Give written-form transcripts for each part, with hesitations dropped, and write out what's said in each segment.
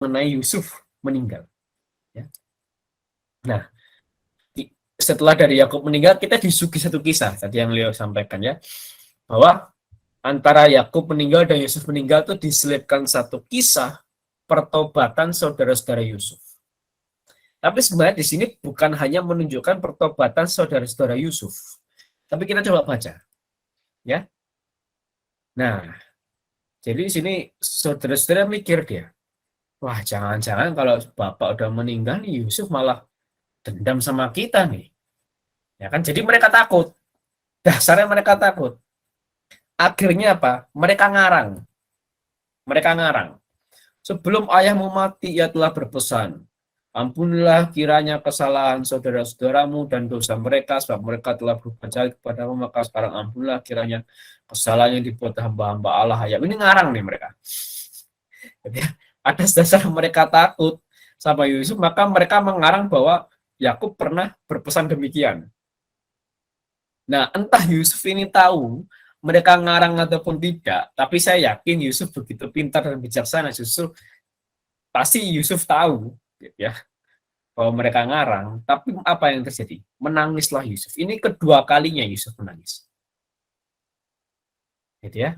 mengenai Yusuf meninggal. Ya. Nah, setelah dari Yakub meninggal, kita disuguhi satu kisah tadi yang Leo sampaikan ya, bahwa antara Yakub meninggal dan Yusuf meninggal itu diselipkan satu kisah pertobatan saudara-saudara Yusuf. Tapi sebenarnya di sini bukan hanya menunjukkan pertobatan saudara-saudara Yusuf, tapi kita coba baca, ya. Nah, jadi di sini saudara-saudara mikir dia, wah jangan-jangan kalau bapak udah meninggal nih Yusuf malah dendam sama kita nih, ya kan? Jadi mereka takut, dasarnya mereka takut. Akhirnya apa? Mereka ngarang. Sebelum ayahmu mati, ia telah berpesan, ampunilah kiranya kesalahan saudara-saudaramu dan dosa mereka, sebab mereka telah berbuat jahat kepadamu, maka sekarang ampunilah kiranya kesalahan yang dibuat hamba-hamba Allah. Ya, ini ngarang nih mereka. Jadi, atas dasar mereka takut sama Yusuf, maka mereka mengarang bahwa Yakub pernah berpesan demikian. Nah, entah Yusuf ini tahu mereka ngarang ataupun tidak, tapi saya yakin Yusuf begitu pintar dan bijaksana, justru pasti Yusuf tahu ya bahwa mereka ngarang, tapi apa yang terjadi? Menangislah Yusuf. Ini kedua kalinya Yusuf menangis. Gitu ya.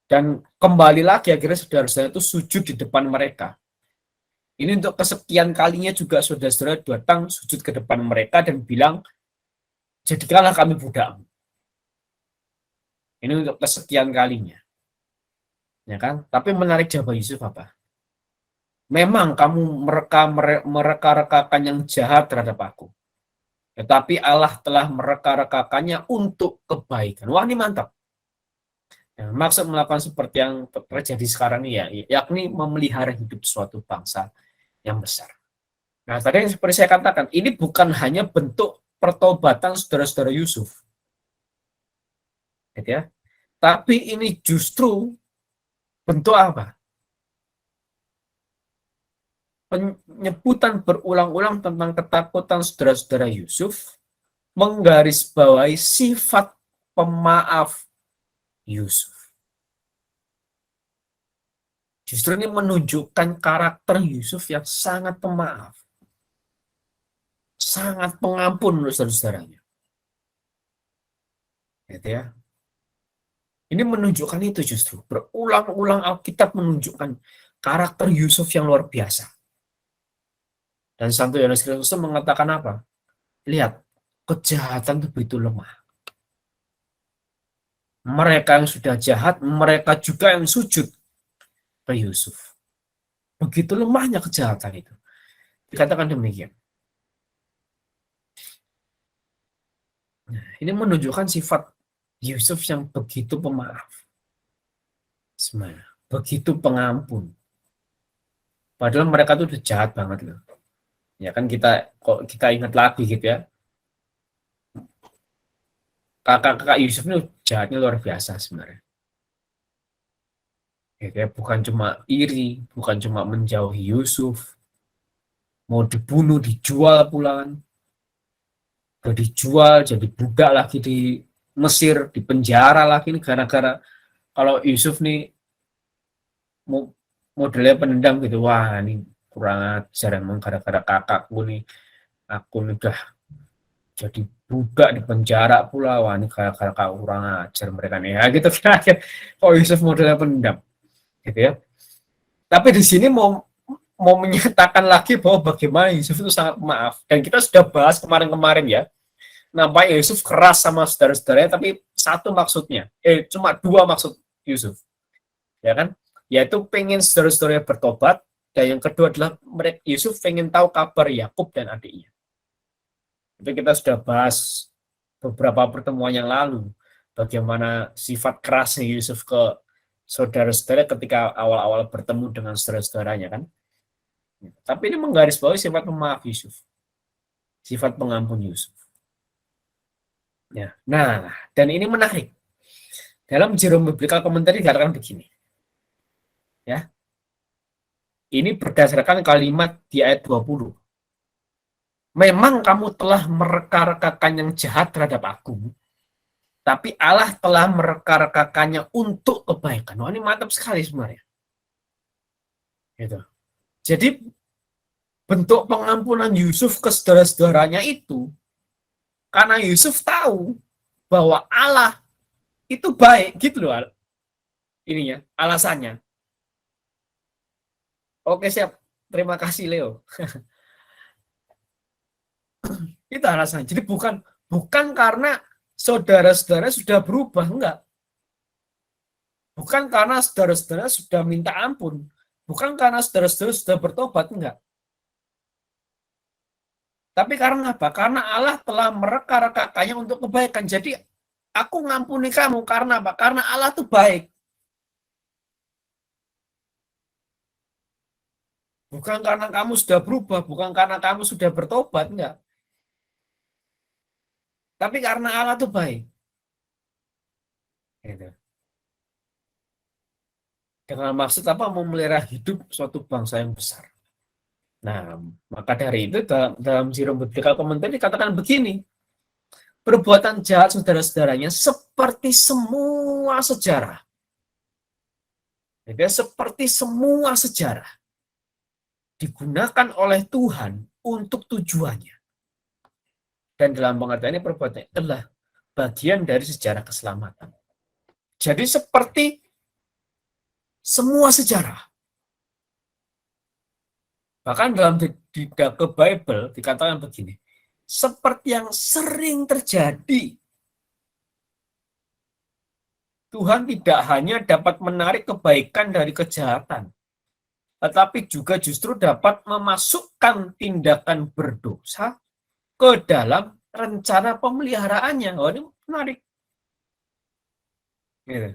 Dan kembali lagi akhirnya saudara-saudara itu sujud di depan mereka. Ini untuk kesekian kalinya juga saudara-saudara datang sujud ke depan mereka dan bilang, jadikanlah kami budakmu. Ini untuk kesekian kalinya. Ya kan? Tapi menarik jawab Yusuf apa? Memang kamu mereka-rekakan yang jahat terhadap aku. Tetapi Allah telah mereka-rekakannya untuk kebaikan. Wah, ini mantap. Ya, maksud melakukan seperti yang terjadi sekarang ini ya, yakni memelihara hidup suatu bangsa yang besar. Nah, tadi yang seperti saya katakan, ini bukan hanya bentuk pertobatan saudara-saudara Yusuf. Gitu ya. Tapi ini justru bentuk apa? Penyebutan berulang-ulang tentang ketakutan saudara-saudara Yusuf menggarisbawahi sifat pemaaf Yusuf. Justru ini menunjukkan karakter Yusuf yang sangat pemaaf, sangat pengampun menurut saudara-saudaranya. Gitu ya. Ini menunjukkan itu justru. Berulang-ulang Alkitab menunjukkan karakter Yusuf yang luar biasa. Dan Santo Yohanes Kristus mengatakan apa? Lihat, kejahatan itu begitu lemah. Mereka yang sudah jahat, mereka juga yang sujud ke Yusuf. Begitu lemahnya kejahatan itu. Dikatakan demikian. Ini menunjukkan sifat Yusuf yang begitu pemaaf. Sebenarnya, begitu pengampun. Padahal mereka tuh udah jahat banget loh. Ya kan kita ingat lagi gitu ya. Kakak-kakak Yusuf ini jahatnya luar biasa sebenarnya. Ya, bukan cuma iri, bukan cuma menjauhi Yusuf, mau dibunuh, dijual pulang, udah dijual jadi budak lagi di Mesir, di penjara lagi ini gara-gara kalau Yusuf nih modelnya pendendam gitu, wah ini kurang ajar emang gara-gara kakakku nih, aku nih udah jadi budak di penjara pula, wah ini gara-gara kurang ajar mereka nih, ya gitu kan. Kok Yusuf modelnya pendendam gitu ya. Tapi di sini mau menyatakan lagi bahwa bagaimana Yusuf itu sangat maaf, dan kita sudah bahas kemarin-kemarin ya, nampaknya Yusuf keras sama saudara-saudaranya, tapi satu maksudnya, cuma dua maksud Yusuf, ya kan? Yaitu pengen saudara-saudaranya bertobat, dan yang kedua adalah Yusuf pengen tahu kabar Yakub dan adiknya. Itu kita sudah bahas beberapa pertemuan yang lalu, bagaimana sifat kerasnya Yusuf ke saudara-saudara ketika awal-awal bertemu dengan saudara-saudaranya kan. Tapi ini menggarisbawahi sifat pemaaf Yusuf, sifat pengampun Yusuf. Ya. Nah, dan ini menarik. Dalam Jerome Biblical Commentary dikatakan begini. Ya. Ini berdasarkan kalimat di ayat 20. Memang kamu telah mereka-rekakan yang jahat terhadap aku, tapi Allah telah mereka-rekakannya untuk kebaikan. Wah, ini mantap sekali sebenarnya. Gitu. Jadi bentuk pengampunan Yusuf ke saudara-saudaranya itu karena Yusuf tahu bahwa Allah itu baik, gitu loh ininya, alasannya. Oke, siap. Terima kasih, Leo. Itu alasannya. Jadi bukan karena saudara-saudara sudah berubah, enggak. Bukan karena saudara-saudara sudah minta ampun. Bukan karena saudara-saudara sudah bertobat, enggak. Tapi karena apa? Karena Allah telah mereka-rekakannya untuk kebaikan. Jadi aku ngampuni kamu karena apa? Karena Allah itu baik. Bukan karena kamu sudah berubah, bukan karena kamu sudah bertobat, enggak. Tapi karena Allah itu baik. Gitu. Dengan maksud apa? Memelihara hidup suatu bangsa yang besar. Nah, maka dari itu dalam Zero Biblical Commentary dikatakan begini, perbuatan jahat saudara-saudaranya seperti semua sejarah. Jadi seperti semua sejarah digunakan oleh Tuhan untuk tujuannya. Dan dalam pengertian ini perbuatan adalah bagian dari sejarah keselamatan. Jadi seperti semua sejarah. Bahkan dalam di Bible dikatakan begini, seperti yang sering terjadi. Tuhan tidak hanya dapat menarik kebaikan dari kejahatan, tetapi juga justru dapat memasukkan tindakan berdosa ke dalam rencana pemeliharaannya. Oh, ini menarik. Gitu.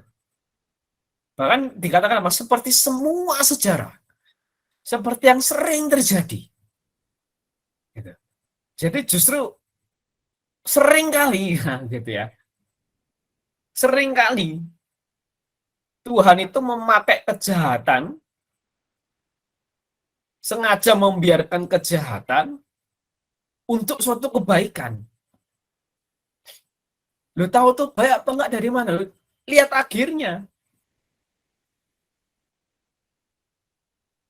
Bahkan dikatakan apa? Seperti semua sejarah. Seperti yang sering terjadi. Gitu. Jadi justru sering kali, gitu ya. Sering kali Tuhan itu memakai kejahatan, sengaja membiarkan kejahatan untuk suatu kebaikan. Lu tahu tuh baik apa enggak dari mana? Lu lihat akhirnya.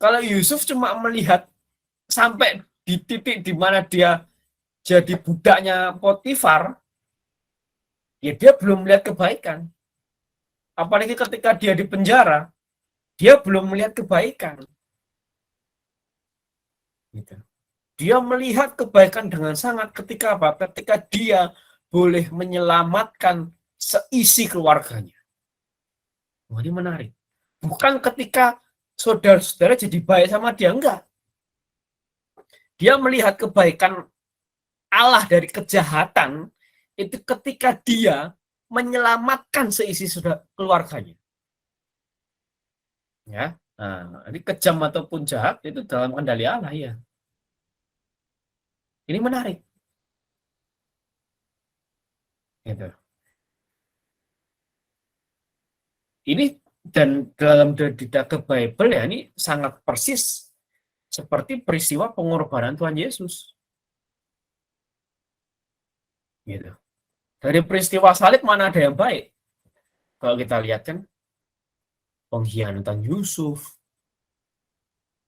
Kalau Yusuf cuma melihat sampai di titik di mana dia jadi budaknya Potifar, ya dia belum melihat kebaikan. Apalagi ketika dia di penjara, dia belum melihat kebaikan. Gitu. Dia melihat kebaikan dengan sangat ketika apa? Ketika dia boleh menyelamatkan seisi keluarganya. Wah, ini menarik. Bukan ketika saudara-saudara jadi baik sama dia, enggak. Dia melihat kebaikan Allah dari kejahatan itu ketika dia menyelamatkan seisi keluarganya. Ya, nah, ini kejam ataupun jahat itu dalam kendali Allah ya. Ini menarik. Gitu. Ini dan dalam didata Bible ya ini sangat persis seperti peristiwa pengorbanan Tuhan Yesus. Gitu. Dari peristiwa salib mana ada yang baik? Kalau kita lihat kan pengkhianatan Yusuf,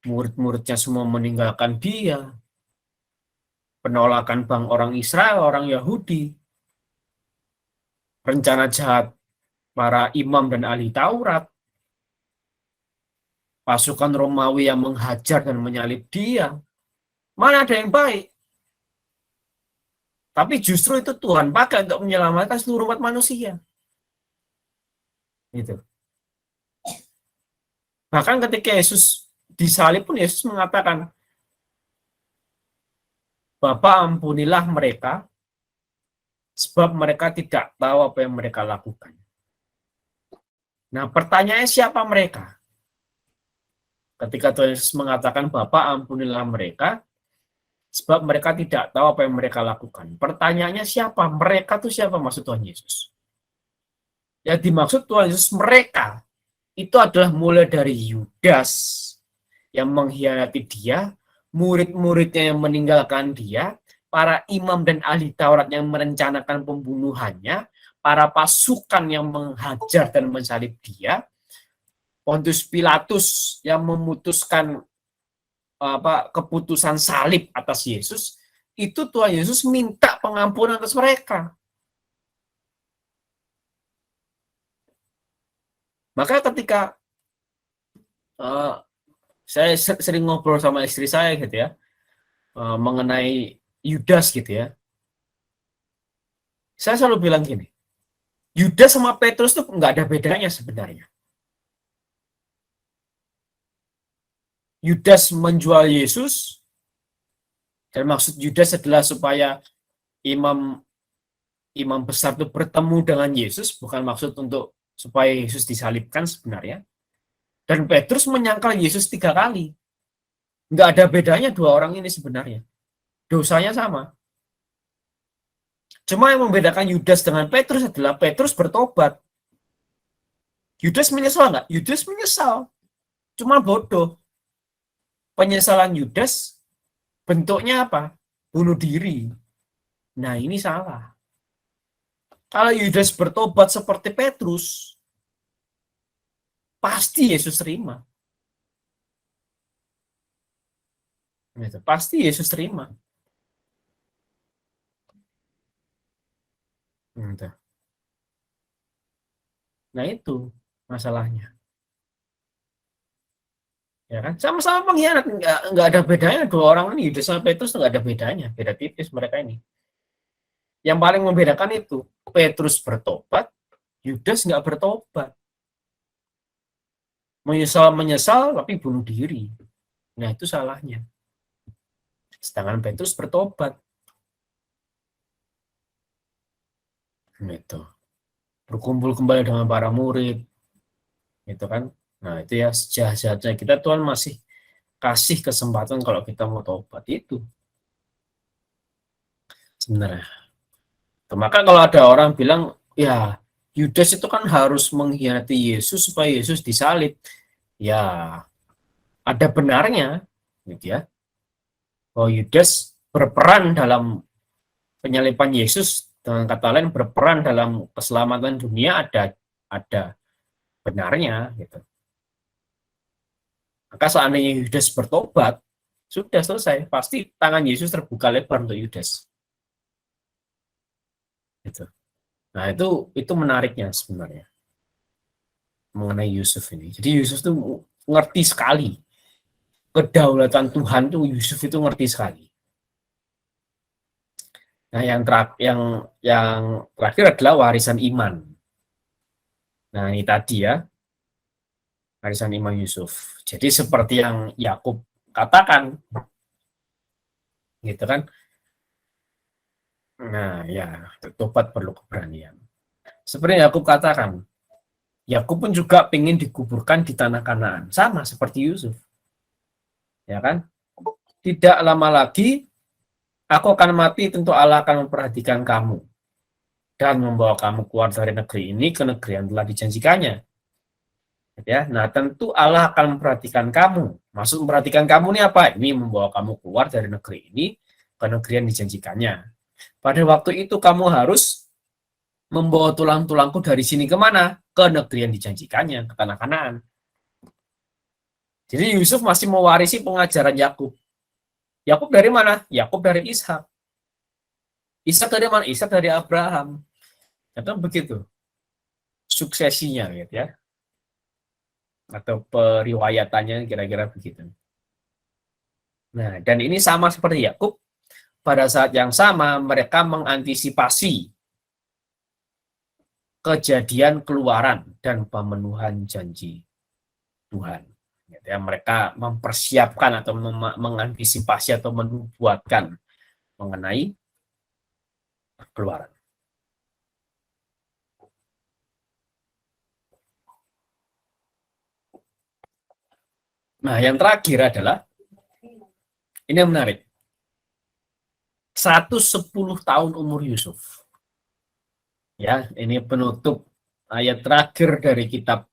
murid-muridnya semua meninggalkan dia, penolakan bang orang Israel, orang Yahudi, rencana jahat para imam dan ahli Taurat, pasukan Romawi yang menghajar dan menyalib dia. Mana ada yang baik? Tapi justru itu Tuhan pakai untuk menyelamatkan seluruh umat manusia. Gitu. Bahkan ketika Yesus disalib pun Yesus mengatakan, Bapa ampunilah mereka, sebab mereka tidak tahu apa yang mereka lakukan. Nah, pertanyaannya siapa mereka? Ketika Tuhan Yesus mengatakan, Bapa ampunilah mereka, sebab mereka tidak tahu apa yang mereka lakukan. Pertanyaannya siapa? Mereka itu siapa maksud Tuhan Yesus? Yang dimaksud Tuhan Yesus mereka, itu adalah mulai dari Yudas yang mengkhianati dia, murid-muridnya yang meninggalkan dia, para imam dan ahli Taurat yang merencanakan pembunuhannya, para pasukan yang menghajar dan mensalib dia, Pontius Pilatus yang memutuskan keputusan salib atas Yesus, itu Tuhan Yesus minta pengampunan atas mereka. Maka ketika saya sering ngobrol sama istri saya gitu ya, mengenai Yudas gitu ya, saya selalu bilang gini, Yudas sama Petrus tuh nggak ada bedanya sebenarnya. Yudas menjual Yesus, dan maksud Yudas adalah supaya imam besar itu bertemu dengan Yesus, bukan maksud untuk supaya Yesus disalibkan sebenarnya. Dan Petrus menyangkal Yesus 3 kali. Nggak ada bedanya dua orang ini sebenarnya. Dosanya sama. Cuma yang membedakan Yudas dengan Petrus adalah Petrus bertobat. Yudas menyesal nggak? Yudas menyesal. Cuma bodoh. Penyesalan Yudas bentuknya apa? Bunuh diri. Nah, ini salah. Kalau Yudas bertobat seperti Petrus, pasti Yesus terima. Pasti Yesus terima. Nah, itu masalahnya. Ya kan? Sama-sama pengkhianat, nggak ada bedanya dua orang ini, Yudas sama Petrus nggak ada bedanya, beda tipis mereka ini. Yang paling membedakan itu Petrus bertobat, Yudas nggak bertobat, menyesal tapi bunuh diri. Nah, itu salahnya. Sedangkan Petrus bertobat, itu berkumpul kembali dengan para murid, itu kan. Nah, itu ya, sejahat-jahatnya kita, Tuhan masih kasih kesempatan kalau kita mau tobat itu sebenarnya. Maka kalau ada orang bilang, ya Yudas itu kan harus mengkhianati Yesus supaya Yesus disalib, ya ada benarnya, gitu ya. Bahwa Yudas berperan dalam penyaliban Yesus, dengan kata lain berperan dalam keselamatan dunia, ada benarnya, gitu. Maka seandainya Yudas bertobat, sudah selesai, pasti tangan Yesus terbuka lebar untuk Yudas. Gitu. Nah, itu menariknya sebenarnya mengenai Yusuf ini. Jadi Yusuf itu ngerti sekali kedaulatan Tuhan, tuh Yusuf itu ngerti sekali. Nah, yang terakhir adalah warisan iman. Nah, ini tadi ya, warisan iman Yusuf. Jadi seperti yang Yakub katakan, gitu kan? Nah, ya, tobat perlu keberanian. Seperti yang Yakub katakan, Yakub pun juga ingin dikuburkan di tanah Kanaan, sama seperti Yusuf. Ya kan? Tidak lama lagi aku akan mati, tentu Allah akan memperhatikan kamu dan membawa kamu keluar dari negeri ini ke negeri yang telah dijanjikannya. Ya, nah tentu Allah akan memperhatikan kamu. Maksud memperhatikan kamu ini apa? Ini membawa kamu keluar dari negeri ini ke negeri yang dijanjikannya. Pada waktu itu kamu harus membawa tulang-tulangku dari sini kemana? Ke negeri yang dijanjikannya, ke tanah Kanaan. Jadi Yusuf masih mewarisi pengajaran Yakub. Yakub dari mana? Yakub dari Ishak. Ishak dari mana? Ishak dari Abraham. Itu begitu suksesinya, gitu ya. Atau periwayatannya kira-kira begitu. Nah, dan ini sama seperti Yakub, pada saat yang sama mereka mengantisipasi kejadian keluaran dan pemenuhan janji Tuhan. Ya, mereka mempersiapkan atau mengantisipasi atau menubuatkan mengenai keluaran. Nah, yang terakhir adalah, ini yang menarik, 110 tahun umur Yusuf. Ya, ini penutup ayat terakhir dari kitab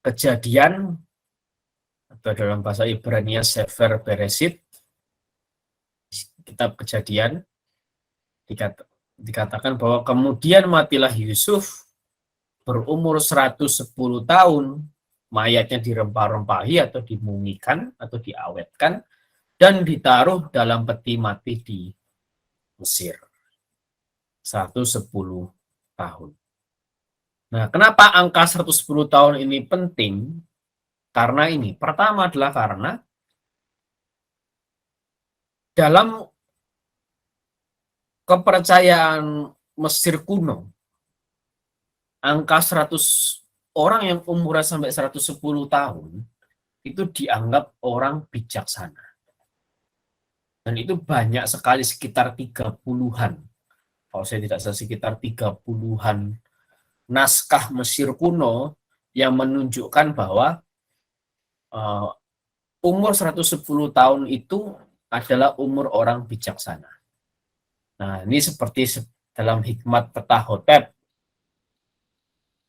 Kejadian, atau dalam bahasa Ibrani Sefer Bereshit, kitab Kejadian, dikatakan bahwa kemudian matilah Yusuf berumur 110 tahun, mayatnya dirempah-rempahi atau dimumikan atau diawetkan dan ditaruh dalam peti mati di Mesir. 110 tahun. Nah, kenapa angka 110 tahun ini penting? Karena ini. Pertama adalah karena dalam kepercayaan Mesir kuno, angka 100 orang yang umurnya sampai 110 tahun itu dianggap orang bijaksana. Dan itu banyak sekali, sekitar 30-an. Kalau saya tidak salah sekitar 30-an naskah Mesir kuno yang menunjukkan bahwa umur 110 tahun itu adalah umur orang bijaksana. Nah, ini seperti dalam hikmat Ptahhotep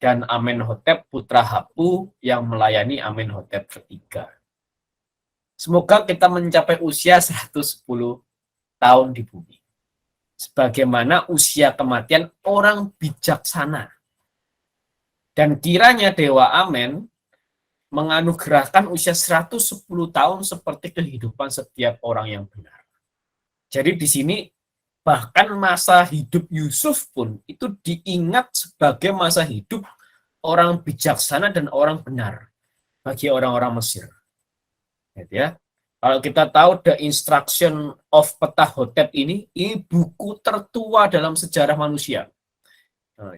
dan Amenhotep putra Hapu yang melayani Amenhotep ketiga. Semoga kita mencapai usia 110 tahun di bumi. Sebagaimana usia kematian orang bijaksana. Dan kiranya Dewa Amen menganugerahkan usia 110 tahun seperti kehidupan setiap orang yang benar. Jadi di sini bahkan masa hidup Yusuf pun itu diingat sebagai masa hidup orang bijaksana dan orang benar bagi orang-orang Mesir. Ya. Kalau kita tahu The Instruction of Ptahhotep ini buku tertua dalam sejarah manusia.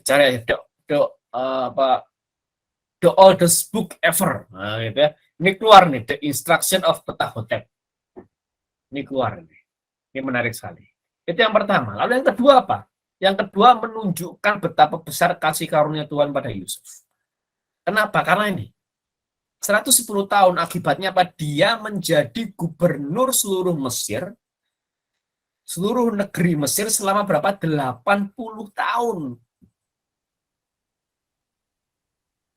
Cari the oldest book ever. Nah, gitu ya. Ini keluar nih, The Instruction of Ptahhotep. Ini keluar nih. Ini menarik sekali. Itu yang pertama. Lalu yang kedua apa? Yang kedua menunjukkan betapa besar kasih karunia Tuhan pada Yusuf. Kenapa? Karena ini 110 tahun akibatnya apa? Dia menjadi gubernur seluruh Mesir, seluruh negeri Mesir selama berapa? 80 tahun.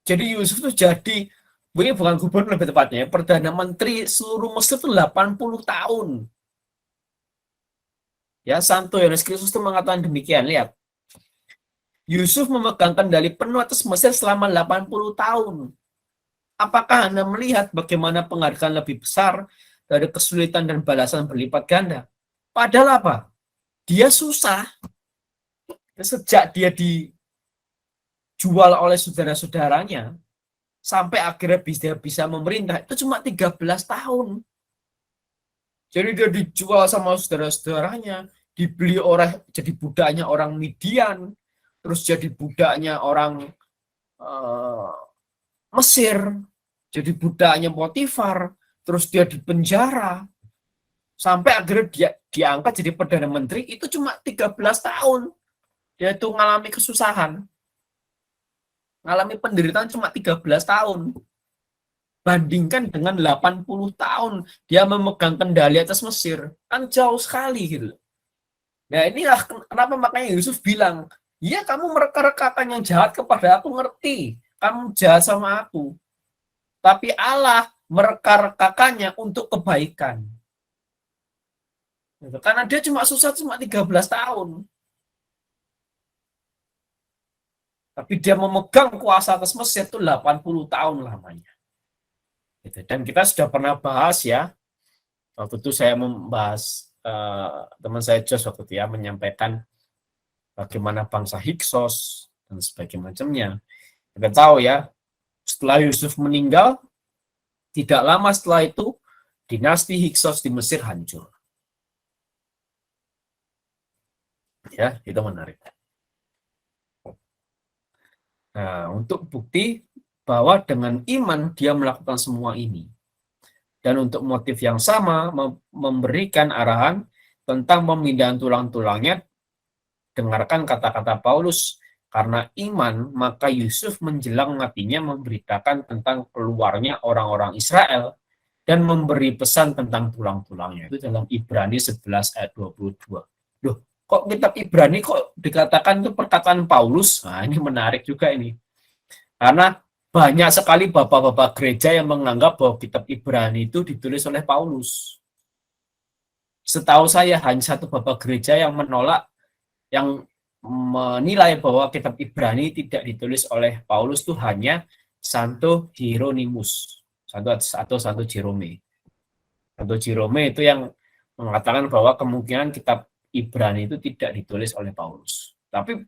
Jadi Yusuf itu jadi, ini bukan gubernur lebih tepatnya, Perdana Menteri seluruh Mesir itu 80 tahun. Ya, Santo Yohanes Kristus itu mengatakan demikian. Lihat, Yusuf memegang kendali penuh atas Mesir selama 80 tahun. Apakah Anda melihat bagaimana penghargaan lebih besar dari kesulitan dan balasan berlipat ganda? Padahal apa? Dia susah. Sejak dia dijual oleh saudara-saudaranya, sampai akhirnya dia bisa memerintah, itu cuma 13 tahun. Jadi dia dijual sama saudara-saudaranya, dibeli orang, jadi budaknya orang Midian, terus jadi budaknya orang Mesir, jadi budaknya Potifar, terus dia dipenjara, sampai akhirnya dia diangkat jadi Perdana Menteri, itu cuma 13 tahun. Dia itu mengalami kesusahan, mengalami penderitaan cuma 13 tahun. Bandingkan dengan 80 tahun dia memegang kendali atas Mesir, kan jauh sekali gitu. Nah, inilah kenapa makanya Yusuf bilang, "Ya, kamu mereka-rekakan yang jahat kepada aku, ngerti, kamu jahat sama aku. Tapi Allah mereka-rekakannya untuk kebaikan." Gitu. Karena dia cuma susah cuma 13 tahun. Tapi dia memegang kuasa atas Mesir itu 80 tahun lamanya. Gitu. Dan kita sudah pernah bahas ya, waktu itu saya membahas teman saya Jos waktu itu ya, menyampaikan bagaimana bangsa Hyksos dan sebagainya macamnya. Kita tahu ya, setelah Yusuf meninggal, tidak lama setelah itu dinasti Hyksos di Mesir hancur. Ya, itu menarik. Nah, untuk bukti bahwa dengan iman dia melakukan semua ini. Dan untuk motif yang sama, memberikan arahan tentang pemindahan tulang-tulangnya, dengarkan kata-kata Paulus, karena iman, maka Yusuf menjelang matinya memberitakan tentang keluarnya orang-orang Israel dan memberi pesan tentang tulang-tulangnya. Itu dalam Ibrani 11 ayat 22. Loh, kok kitab Ibrani kok dikatakan itu perkataan Paulus? Nah, ini menarik juga ini. Karena banyak sekali bapak-bapak gereja yang menganggap bahwa kitab Ibrani itu ditulis oleh Paulus. Setahu saya hanya satu bapak gereja yang menolak, yang menilai bahwa kitab Ibrani tidak ditulis oleh Paulus itu hanya Santo Hieronymus atau Santo Jerome. atau Jerome itu yang mengatakan bahwa kemungkinan kitab Ibrani itu tidak ditulis oleh Paulus. Tapi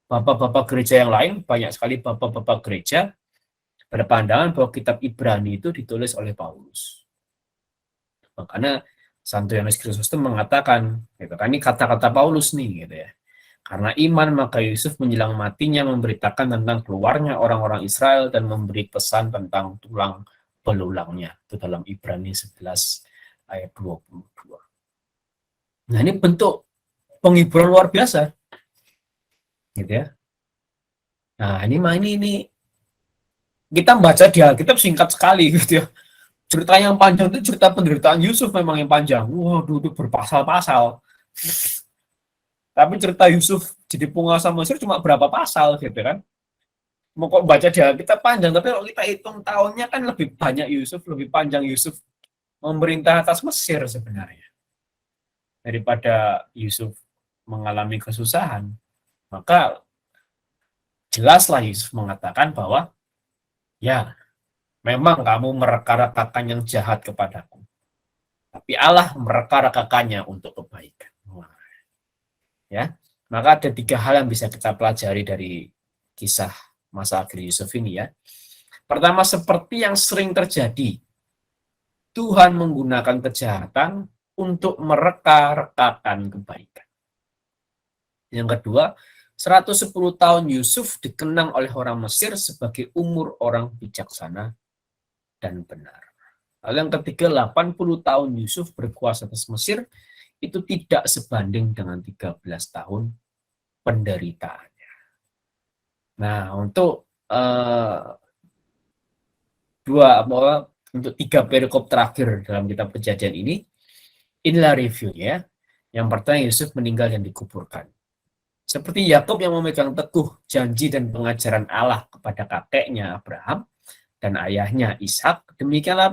bapak-bapak gereja yang lain, banyak sekali bapak-bapak gereja berpandangan bahwa kitab Ibrani itu ditulis oleh Paulus. Makanya Santo Yohanes Chrysostom mengatakan, gitu kan, ini kata-kata Paulus nih, gitu ya. Karena iman maka Yusuf menjelang matinya memberitakan tentang keluarnya orang-orang Israel dan memberi pesan tentang tulang belulangnya. Itu dalam Ibrani 11 ayat 22. Nah, ini bentuk penghiburan luar biasa, gitu ya. Nah, ini kita baca di Alkitab singkat sekali, gitu ya. Cerita yang panjang itu cerita penderitaan Yusuf memang yang panjang. Waduh, itu berpasal-pasal. Tapi cerita Yusuf jadi penguasa Mesir cuma berapa pasal, gitu kan. Mau kok baca di Alkitab panjang, tapi kalau kita hitung tahunnya kan lebih banyak Yusuf, lebih panjang Yusuf memerintah atas Mesir sebenarnya. Daripada Yusuf mengalami kesusahan, maka jelaslah Yusuf mengatakan bahwa ya memang kamu mereka-rekakan yang jahat kepadaku, tapi Allah mereka-rekakannya untuk kebaikan. Ya, maka ada 3 hal yang bisa kita pelajari dari kisah masa akhir Yusuf ini ya. Pertama, seperti yang sering terjadi, Tuhan menggunakan kejahatan untuk mereka-rekakan kebaikan. Yang kedua, 110 tahun Yusuf dikenang oleh orang Mesir sebagai umur orang bijaksana dan benar. Lalu yang ketiga, 80 tahun Yusuf berkuasa atas Mesir itu tidak sebanding dengan 13 tahun penderitaannya. Nah, untuk untuk 3 perikop terakhir dalam kitab Kejadian ini, inilah reviewnya. Yang pertama, Yusuf meninggal dan dikuburkan. Seperti Yakub yang memegang teguh janji dan pengajaran Allah kepada kakeknya Abraham dan ayahnya Ishak, demikianlah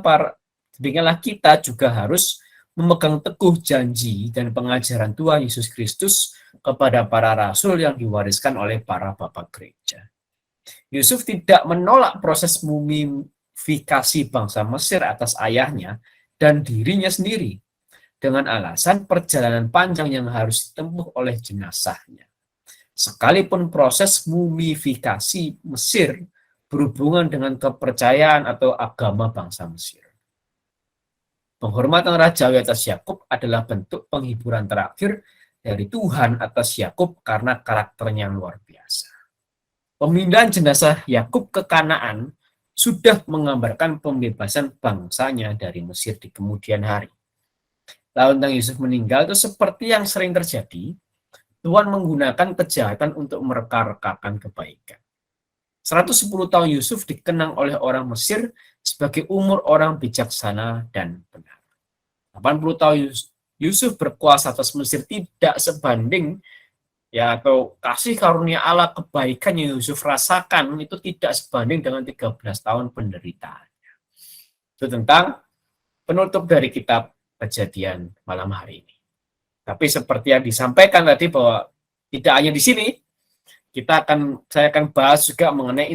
kita juga harus memegang teguh janji dan pengajaran Tuhan Yesus Kristus kepada para rasul yang diwariskan oleh para bapak gereja. Yusuf tidak menolak proses mumifikasi bangsa Mesir atas ayahnya dan dirinya sendiri dengan alasan perjalanan panjang yang harus ditempuh oleh jenazahnya. Sekalipun proses mumifikasi Mesir berhubungan dengan kepercayaan atau agama bangsa Mesir. Penghormatan Rajawi atas Yakub adalah bentuk penghiburan terakhir dari Tuhan atas Yakub karena karakternya yang luar biasa. Pemindahan jenazah Yakub ke Kanaan sudah menggambarkan pembebasan bangsanya dari Mesir di kemudian hari. Lalu tentang Yusuf meninggal itu seperti yang sering terjadi, Tuhan menggunakan kejahatan untuk mereka-rekakan kebaikan. 110 tahun Yusuf dikenang oleh orang Mesir sebagai umur orang bijaksana dan benar. 80 tahun Yusuf berkuasa atas Mesir tidak sebanding ya atau kasih karunia Allah, kebaikan yang Yusuf rasakan itu tidak sebanding dengan 13 tahun penderitaannya. Itu tentang penutup dari kitab Kejadian malam hari ini. Tapi seperti yang disampaikan tadi bahwa tidak hanya di sini, saya akan bahas juga mengenai